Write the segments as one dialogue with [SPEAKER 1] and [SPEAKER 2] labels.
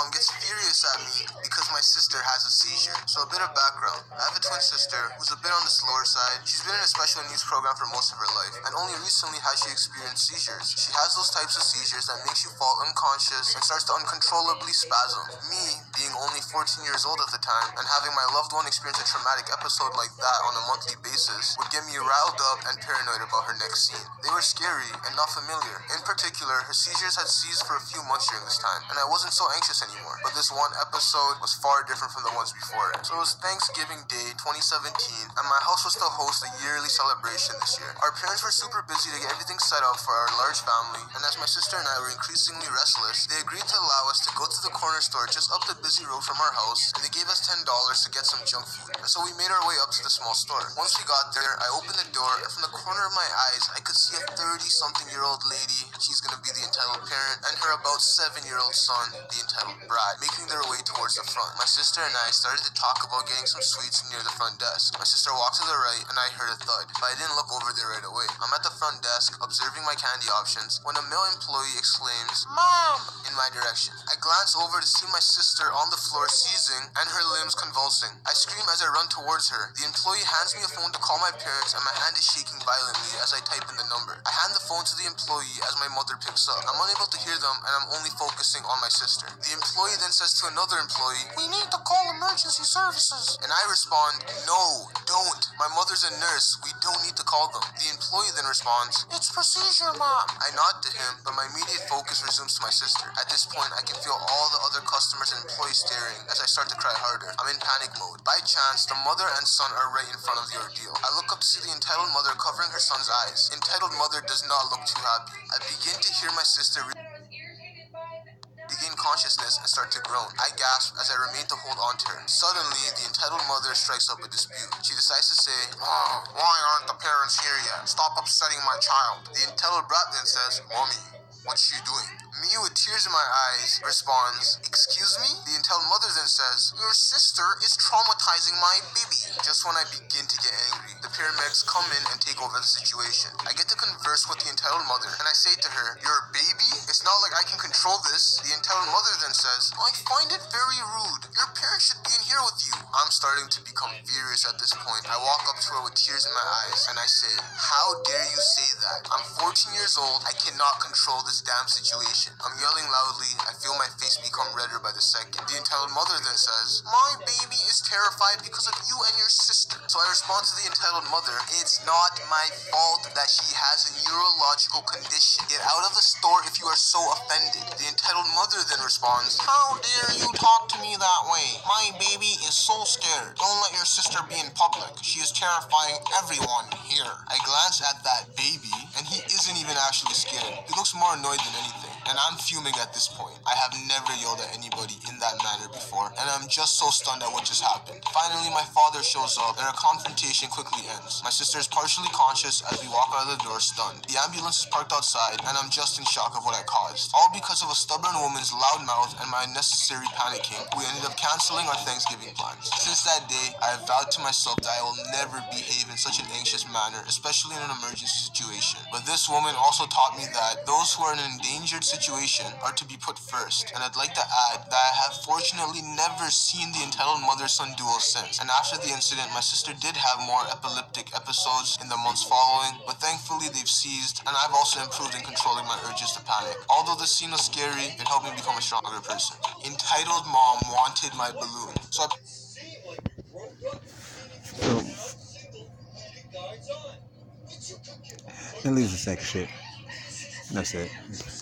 [SPEAKER 1] mom gets furious at me because my sister has a seizure. So a bit of background. I have a twin sister who's a bit on the slower side. She's been in a special needs program for most of her life, and only recently has she experienced seizures. She has those types of seizures that makes you fall unconscious and starts to uncontrollably spasm. Me, being only 14 years old at the time, and having my loved one experience a traumatic episode like that on a monthly basis would get me riled up and paranoid about her next scene. They were scary and not familiar. In particular, her seizures had ceased for a few months during this time, and I wasn't so anxious anymore. But this one episode was far different from the ones before it. So it was Thanksgiving Day 2017, and my house was to host a yearly celebration this year. Our parents were super busy to get everything set up for our large family, and as my sister and I were increasingly restless, they agreed to allow us to go to the corner store just up the busy road from our house, and they gave us $10 to get some junk food. And so we made our way up to the small store. Once we got there, I opened the door, and from the corner of my eyes, I could see a 30-something-year-old lady, she's gonna be the entitled parent, and her about 7-year-old son, the entitled bride, making their way towards the front. My sister and I started to talk about getting some sweets near the front desk. My sister walked to the right, and I heard a thud, but I didn't look over there right away. I'm at the front desk, observing my candy options, when a male employee exclaims, "Mom!" in my direction. I glance over to see my sister on the floor seizing and her limbs convulsing. I scream as I run towards her. The employee hands me a phone to call my parents, and my hand is shaking violently as I type in the number. I hand the phone to the employee as my mother picks up. I'm unable to hear them, and I'm only focusing on my sister. The employee then says to another employee, "We need to call emergency services." And I respond, "No, don't. My mother's a nurse. We don't need to call them." The employee then responds, "It's procedure, Mom." I nod to him, but my immediate focus resumes to my sister. At this point, I can feel all the other customers and employees staring as I start to cry harder. I'm in panic mode. By chance, the mother and son are right in front of the ordeal. I look up to see the entitled mother covering her son's eyes. Entitled mother does not look too happy. I begin to hear my sister regain consciousness and start to groan. I gasp as I remain to hold on to her. Suddenly, the entitled mother strikes up a dispute. She decides to say, "Why aren't the parents here yet? Stop upsetting my child." The entitled brat then says, "Mommy, what's she doing?" Me, with tears in my eyes, responds, "Excuse me?" The entitled mother then says, "Your sister is traumatizing my baby." Just when I begin to get angry, the paramedics come in and take over the situation. I get to converse with the entitled mother, and I say to her, "Your baby? It's not like I can control this." The entitled mother then says, "I find it very rude. Your parents should be in here with you." I'm starting to become furious at this point. I walk up to her with tears in my eyes, and I say, "How dare you say that? I'm 14 years old. I cannot control this damn situation." I'm yelling loudly. I feel my face become redder by the second. The entitled mother then says, "My baby is terrified because of you and your sister." So I respond to the entitled mother, "It's not my fault that she has a neurological condition. Get out of the store if you are so offended." The entitled mother then responds, "How dare you talk to me that way? My baby is so scared. Don't let your sister be in public. She is terrifying everyone here." I glance at that baby, and he isn't even actually scared. He looks more annoyed than anything. And I'm fuming at this point. I have never yelled at anybody in that manner before, and I'm just so stunned at what just happened. Finally, my father shows up, and our confrontation quickly ends. My sister is partially conscious as we walk out of the door stunned. The ambulance is parked outside, and I'm just in shock of what I caused. All because of a stubborn woman's loud mouth and my unnecessary panicking, we ended up canceling our Thanksgiving plans. Since that day, I have vowed to myself that I will never behave in such an anxious manner, especially in an emergency situation. But this woman also taught me that those who are in an endangered situation are to be put first, and I'd like to add that I have fortunately never seen the entitled mother-son duel since, and after the incident my sister did have more epileptic episodes in the months following, but thankfully they've ceased, and I've also improved in controlling my urges to panic. Although the scene was scary, it helped me become a stronger person. Entitled mom wanted my balloon, so
[SPEAKER 2] Then leaves the sex shit. That's it.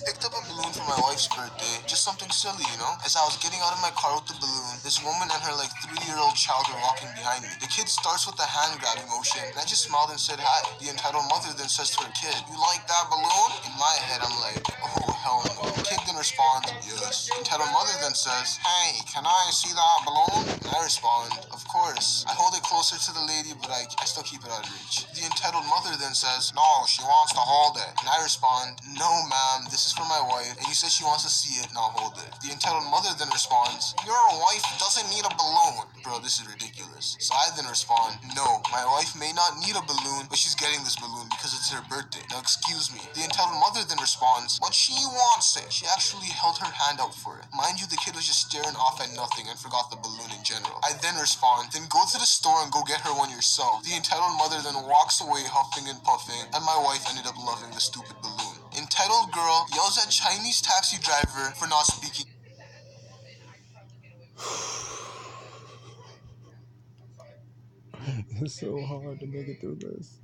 [SPEAKER 1] picked up a balloon for my wife's birthday, just something silly, you know? As I was getting out of my car with the balloon, this woman and her 3-year-old child were walking behind me. The kid starts with the hand grabbing motion, and I just smiled and said hi. The entitled mother then says to her kid, "You like that balloon?" In my head, I'm like, "Oh, hell no." The kid then responds, "Yes." The entitled mother then says, "Hey, can I see that balloon?" And I respond, "Of course." I hold it closer to the lady, but I still keep it out of reach. The entitled mother then says, "No, she wants to hold it." And I respond, "No, ma'am, this is for my wife, and you said she wants to see it, not hold it." The entitled mother then responds, "Your wife doesn't need a balloon." Bro, this is ridiculous. So I then respond, "No, my wife may not need a balloon, but she's getting this balloon because it's her birthday. Now excuse me." The entitled mother then responds, "But she wants it. She actually actually held her hand out for it. Mind you, the kid was just staring off at nothing and forgot the balloon in general. I then respond, then go to the store and go get her one yourself. The entitled mother then walks away huffing and puffing, and my wife ended up loving the stupid balloon. Entitled girl yells at Chinese taxi driver for not speaking
[SPEAKER 2] It's so hard to make it through this.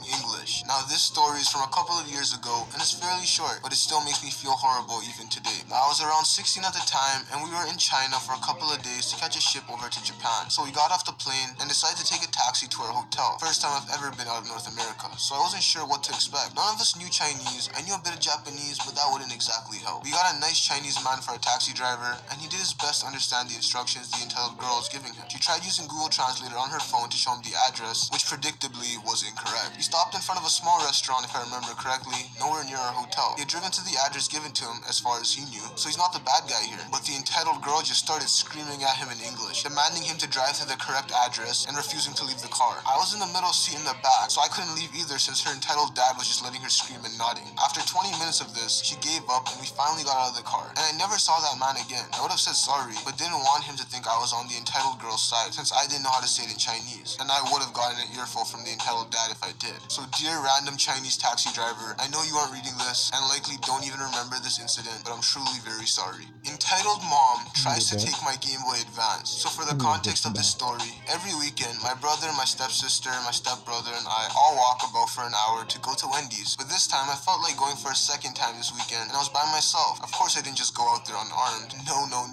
[SPEAKER 1] English. Now this story is from a couple of years ago and it's fairly short, but it still makes me feel horrible even today. Now, I was around 16 at the time and we were in China for a couple of days to catch a ship over to Japan. So we got off the plane and decided to take a taxi to our hotel. First time I've ever been out of North America, so I wasn't sure what to expect. None of us knew Chinese. I knew a bit of Japanese, but that wouldn't exactly help. We got a nice Chinese man for a taxi driver and he did his best to understand the instructions the entitled girl was giving him. She tried using Google Translator on her phone to show him the address, which predictably was incorrect. We stopped in front of a small restaurant, if I remember correctly, nowhere near our hotel. He had driven to the address given to him as far as he knew, so he's not the bad guy here. But the entitled girl just started screaming at him in English, demanding him to drive to the correct address and refusing to leave the car. I was in the middle seat in the back, so I couldn't leave either since her entitled dad was just letting her scream and nodding. After 20 minutes of this, she gave up and we finally got out of the car. And I never saw that man again. I would have said sorry, but didn't want him to think I was on the entitled girl's side since I didn't know how to say it in Chinese. And I would have gotten an earful from the entitled dad if I did. So dear random Chinese taxi driver, I know you aren't reading this and likely don't even remember this incident, but I'm truly very sorry. Entitled mom tries to take my Game Boy Advance. So for the context of this story, every weekend my brother, my stepsister, my stepbrother and I all walk about for an hour to go to Wendy's. But this time I felt like going for a second time this weekend and I was by myself. Of course I didn't just go out there unarmed.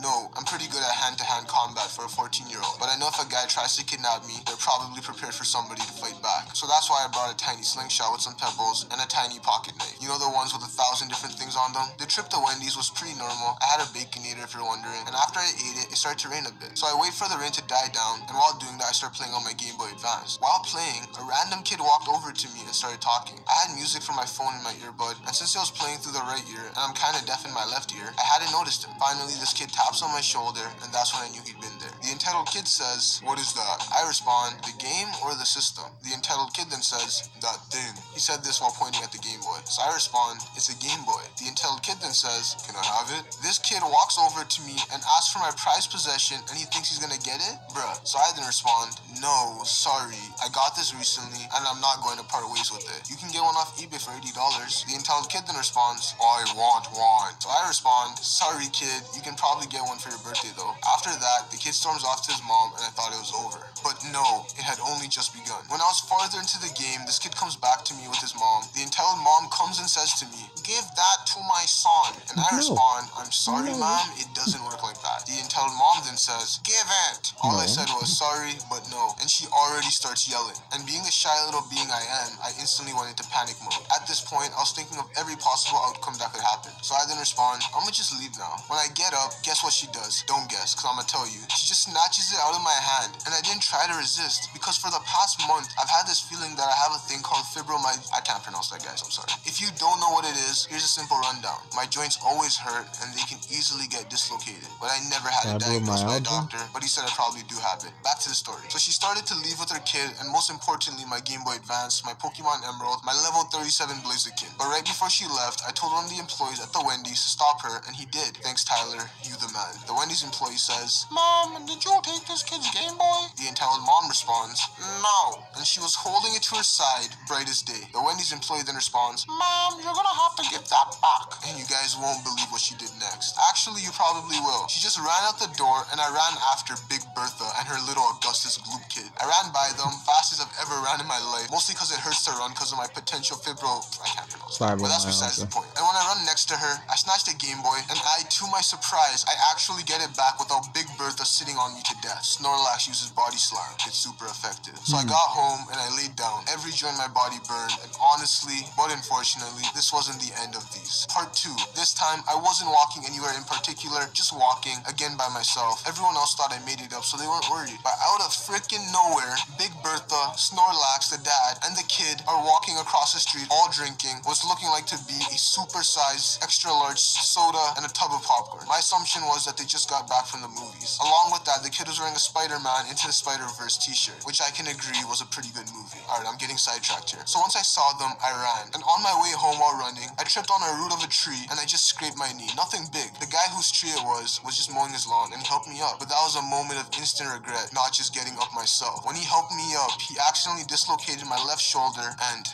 [SPEAKER 1] No. I'm pretty good at hand-to-hand combat for a 14-year-old, but I know if a guy tries to kidnap me, they're probably prepared for somebody to fight back. So that's why I brought a tiny slingshot with some pebbles and a tiny pocket knife. You know, the ones with 1,000 different things on them? The trip to Wendy's was pretty normal. I had a Baconator if you're wondering, and after I ate it, it started to rain a bit. So I wait for the rain to die down, and while doing that, I start playing on my Game Boy Advance. While playing, a random kid walked over to me and started talking. I had music from my phone in my earbud, and since it was playing through the right ear, and I'm kinda deaf in my left ear, I hadn't noticed him. Finally, this kid taps on my shoulder, and that's when I knew he'd been there. The entitled kid says, "What is that?" I respond, "The game or the system?" The entitled kid then says, "That thing." He said this while pointing at the Game Boy. So I respond, "It's a Game Boy." The entitled kid then says, "Can I have it?" This kid walks over to me and asks for my prized possession and he thinks he's gonna get it? Bruh. So I then respond, "No, sorry. I got this recently and I'm not going to part ways with it. You can get one off eBay for $80. The entitled kid then responds, "I want one." So I respond, "Sorry kid, you can probably get one for your birthday though." After that, the kid storms off to his mom and I thought it was over. But no, it had only just begun. When I was farther into the game, this kid comes back to me with his mom. The entitled mom comes and says to me, "Give that to my son." And I respond, "I'm sorry mom, it doesn't work like that." The entitled mom then says, "Give it." All I said was sorry, but no. And she already starts yelling. And being the shy little being I am, I instantly went into panic mode. At this point, I was thinking of every possible outcome that could happen. So I then respond, "I'ma just leave now." When I get up, guess what she does? Don't guess, cause I'ma tell you. She just snatches it out of my hand, and I didn't try to resist, because for the past month, I've had this feeling that I have a thing called fibromyalgia. I can't pronounce that, guys, I'm sorry. If you don't know what it is, here's a simple rundown. My joints always hurt, and they can easily get dislocated. But I never had it diagnosed by a doctor, but he said I probably do have it. Back to the story. So she started to leave with her kid, and most importantly, my Game Boy Advance, my Pokemon Emerald, my level 37 Blaziken. But right before she left, I told one of the employees at the Wendy's to stop her, and he did. Thanks, Tyler, you the man. The Wendy's employee says, "Mom, did you take this kid's Game Boy?" The entitled mom responds, "No." And she was holding it to her side, bright as day. The Wendy's employee then responds, "Mom, you're gonna have to give that back." And you guys won't believe what she did next. Actually, you probably will. She just ran out the door, and I ran after Big Bertha and her little Augustus Gloop kid. I ran by them fast as I've ever ran in my life, mostly because it hurts to run because of my potential I can't pronounce that. But that's besides the point. And when I run next to her, I snatched a Game Boy, and to my surprise, I actually get it back without Big Bertha sitting on me to death. Snorlax uses Body Slam. It's super effective. So I got home, and I laid down. Every joint in my body burned, and honestly, but unfortunately, this wasn't the end of these. Part 2. This time, I wasn't walking anywhere in particular, just walking, again by myself. Everyone else thought I made it up, so they weren't worried. But out of freaking nowhere, Big Bertha, Snorlax, the dad, and the kid are walking across the street, all drinking what's looking like to be a super-sized, extra-large soda and a tub of popcorn. My assumption was that they just got back from the movies. Along with that, the kid was wearing a Spider-Man Into the Spider-Verse t-shirt, which I can agree was a pretty good movie. Alright, I'm getting sidetracked here. So once I saw them, I ran. And on my way home while running, I tripped on a root of a tree and I just scraped my knee. Nothing big. The guy whose tree it was just mowing his lawn and he helped me up. But that was a moment of instant regret, not just getting up myself. When he helped me up, he accidentally dislocated my left shoulder and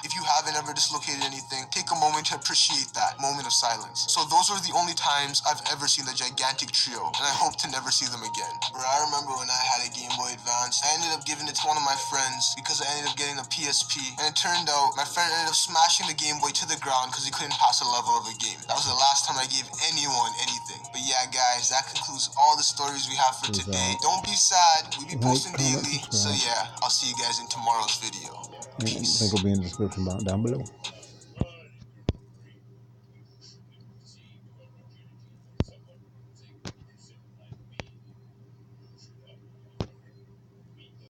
[SPEAKER 1] if you haven't ever dislocated anything, take a moment to appreciate that moment of silence. So those were the only times I've ever seen the gigantic trio, and I hope to never see them again. Bro, I remember when I had a Game Boy Advance, I ended up giving it to one of my friends because I ended up getting a PSP, and it turned out my friend ended up smashing the Game Boy to the ground because he couldn't pass a level of a game. That was the last time I gave anyone anything. But yeah, guys, that concludes all the stories we have for today. Don't be sad, we be posting daily. So yeah, I'll see you guys in tomorrow's video.
[SPEAKER 2] Link will be in the description down below.